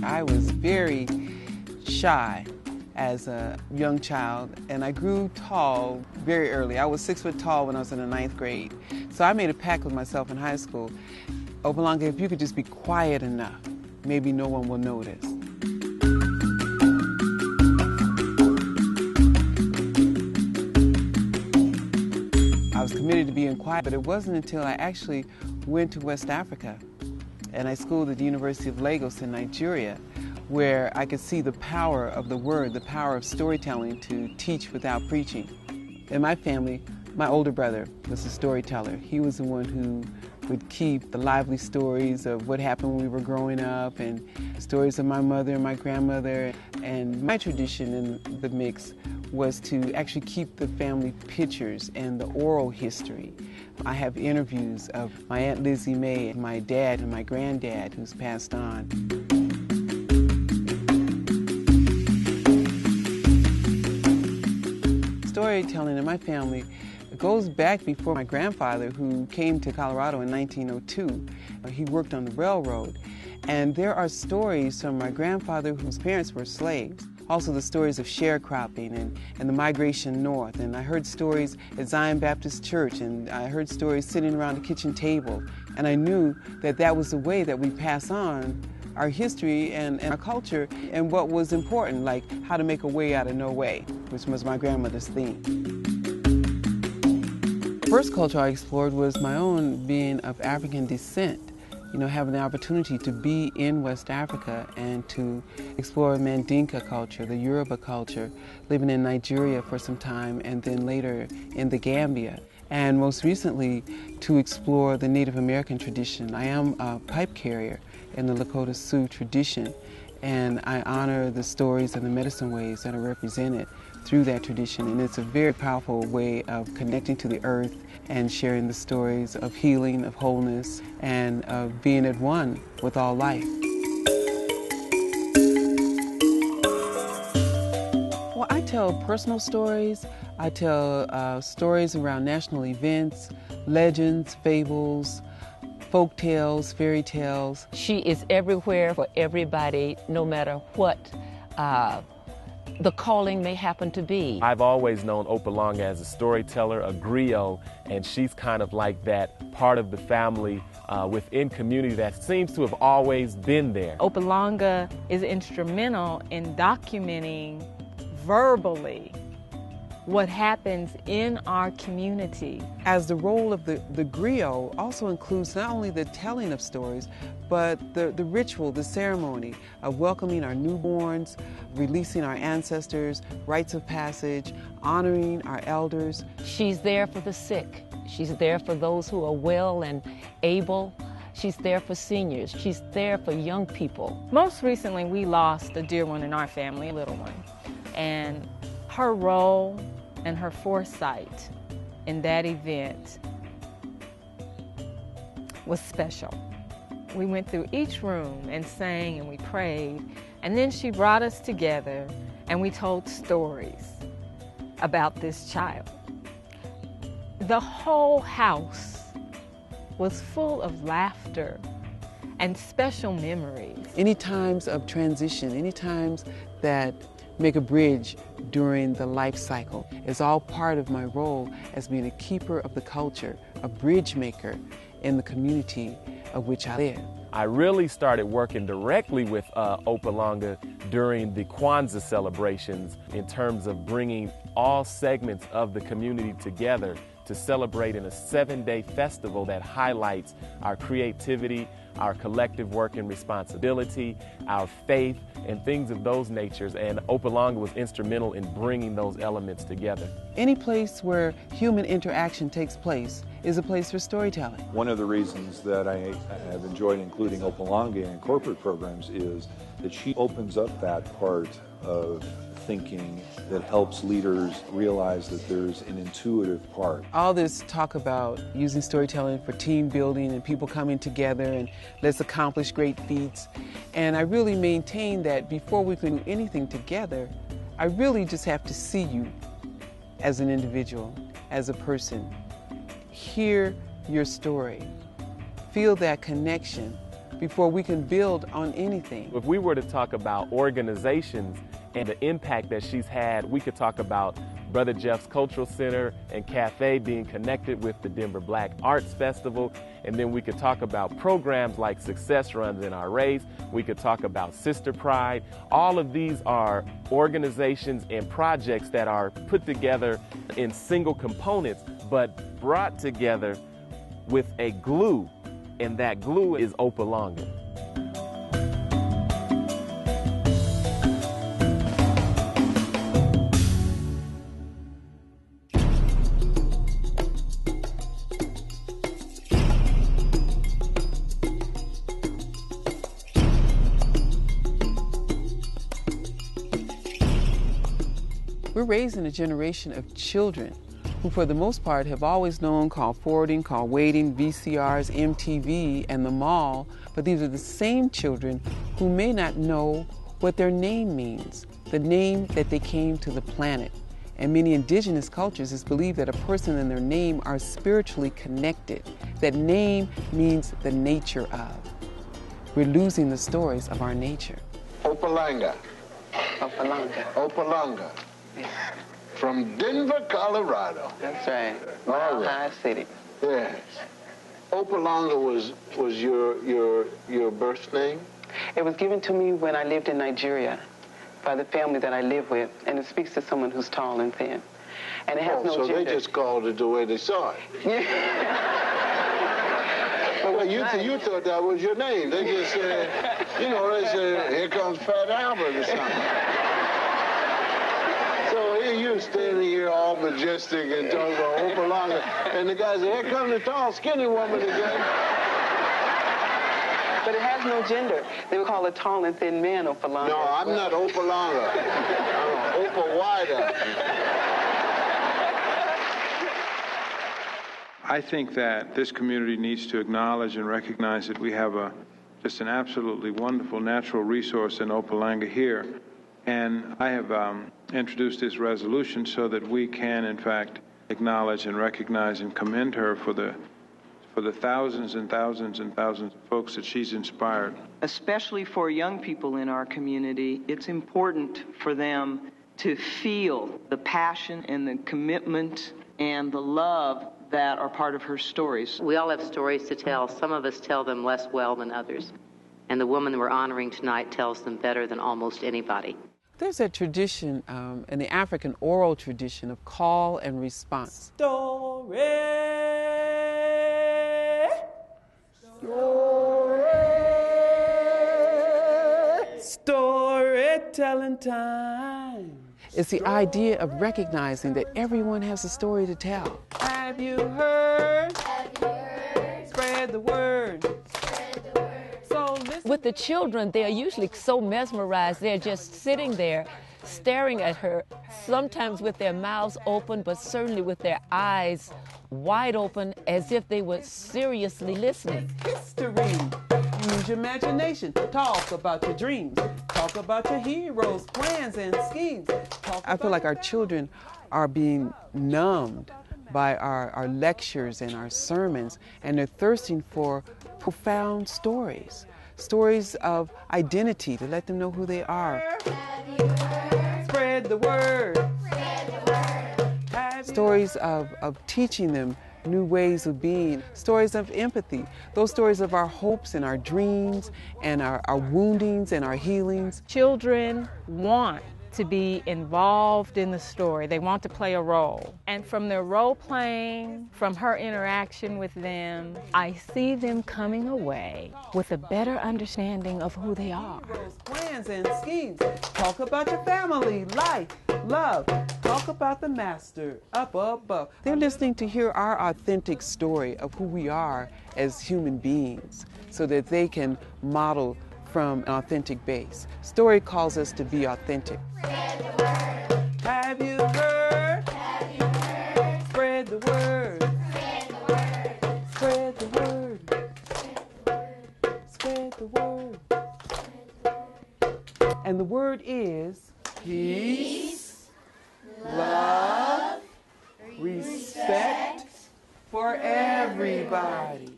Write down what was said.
I was very shy as a young child, and I grew tall very early. I was 6 foot tall when I was in the 9th grade. So I made a pact with myself in high school. Opalanga, if you could just be quiet enough, maybe no one will notice. I was committed to being quiet, but it wasn't until I actually went to West Africa and I schooled at the University of Lagos in Nigeria, where I could see the power of the word, the power of storytelling to teach without preaching. In my family, my older brother was a storyteller. He was the one who would keep the lively stories of what happened when we were growing up and stories of my mother and my grandmother. And my tradition in the mix was to actually keep the family pictures and the oral history. I have interviews of my Aunt Lizzie Mae, my dad and my granddad who's passed on. Storytelling in my family goes back before my grandfather, who came to Colorado in 1902. He worked on the railroad. And there are stories from my grandfather whose parents were slaves. Also the stories of sharecropping and the migration north. And I heard stories at Zion Baptist Church, and I heard stories sitting around the kitchen table. And I knew that that was the way that we pass on our history and our culture and what was important, like how to make a way out of no way, which was my grandmother's theme. First culture I explored was my own being of African descent. You know, having the opportunity to be in West Africa and to explore Mandinka culture, the Yoruba culture, living in Nigeria for some time and then later in the Gambia. And most recently, to explore the Native American tradition. I am a pipe carrier in the Lakota Sioux tradition, and I honor the stories and the medicine ways that are represented through that tradition. And it's a very powerful way of connecting to the earth and sharing the stories of healing, of wholeness, and of being at one with all life. Well, I tell personal stories. I tell stories around national events, legends, fables, folk tales, fairy tales. She is everywhere for everybody, no matter what the calling may happen to be. I've always known Opalanga as a storyteller, a griot, and she's kind of like that part of the family within community that seems to have always been there. Opalanga is instrumental in documenting verbally what happens in our community. As the role of the griot also includes not only the telling of stories, but the ritual, the ceremony of welcoming our newborns, releasing our ancestors, rites of passage, honoring our elders. She's there for the sick. She's there for those who are well and able. She's there for seniors. She's there for young people. Most recently, we lost a dear one in our family, a little one. And her role and her foresight in that event was special. We went through each room and sang and we prayed, and then she brought us together and we told stories about this child. The whole house was full of laughter and special memories. Any times of transition, any times that make a bridge during the life cycle is all part of my role as being a keeper of the culture, a bridge maker in the community of which I live. I really started working directly with Opalanga during the Kwanzaa celebrations in terms of bringing all segments of the community together to celebrate in a 7-day festival that highlights our creativity, our collective work and responsibility, our faith, and things of those natures. And Opalanga was instrumental in bringing those elements together. Any place where human interaction takes place is a place for storytelling. One of the reasons that I have enjoyed including Opalanga in corporate programs is that she opens up that part of thinking that helps leaders realize that there's an intuitive part. All this talk about using storytelling for team building and people coming together and let's accomplish great feats. And I really maintain that before we can do anything together, I really just have to see you as an individual, as a person. Hear your story. Feel that connection before we can build on anything. If we were to talk about organizations and the impact that she's had, we could talk about Brother Jeff's Cultural Center and Cafe being connected with the Denver Black Arts Festival. And then we could talk about programs like Success Runs in Our Race. We could talk about Sister Pride. All of these are organizations and projects that are put together in single components, but brought together with a glue, and that glue is Opalanga. We're raising a generation of children who, for the most part, have always known call forwarding, call waiting, VCRs, MTV, and the mall. But these are the same children who may not know what their name means, the name that they came to the planet. In many indigenous cultures, it's believed that a person and their name are spiritually connected. That name means the nature of. We're losing the stories of our nature. Opalanga. Opalanga. Opalanga. Yeah. From Denver, Colorado. That's right. All right. High City. Yes. Opalanga was your birth name? It was given to me when I lived in Nigeria by the family that I live with, and it speaks to someone who's tall and thin. And it has no so gender. They just called it the way they saw it. Well, you thought that was your name. They just said, they said, here comes Fat Albert or something. So here you standing here all majestic and talking about Opalanga, and the guy said, here comes the tall, skinny woman again. But it has no gender. They would call a tall and thin man Opalanga. No, I'm not Opalanga. I'm Opawida. I think that this community needs to acknowledge and recognize that we have just an absolutely wonderful natural resource in Opalanga here. And I have introduced this resolution so that we can, in fact, acknowledge and recognize and commend her for the thousands and thousands and thousands of folks that she's inspired. Especially for young people in our community, it's important for them to feel the passion and the commitment and the love that are part of her stories. We all have stories to tell. Some of us tell them less well than others. And the woman we're honoring tonight tells them better than almost anybody. There's a tradition in the African oral tradition of call and response. Story. Storytelling time. It's the idea of recognizing that everyone has a story to tell. Have you heard? Have you heard? Spread the word. Spread the word. So with the children, they are usually so mesmerized. They're just sitting there staring at her, sometimes with their mouths open, but certainly with their eyes wide open, as if they were seriously listening. History. Use your imagination. Talk about your dreams. Talk about your heroes, plans, and schemes. I feel like our children are being numbed by our lectures and our sermons, and they're thirsting for profound stories. Stories of identity, to let them know who they are. Spread the word. Spread the word. Stories of teaching them new ways of being, stories of empathy, those stories of our hopes and our dreams and our woundings and our healings. Children want to be involved in the story. They want to play a role. And from their role playing, from her interaction with them, I see them coming away with a better understanding of who they are. Plans and schemes. Talk about your family, life, love. Talk about the master up above. They're listening to hear our authentic story of who we are as human beings so that they can model from an authentic base. Story calls us to be authentic. Spread the word. Have you heard? Have you heard? Spread the word. Spread the word. Spread the word. And the word is peace, love, respect for everybody.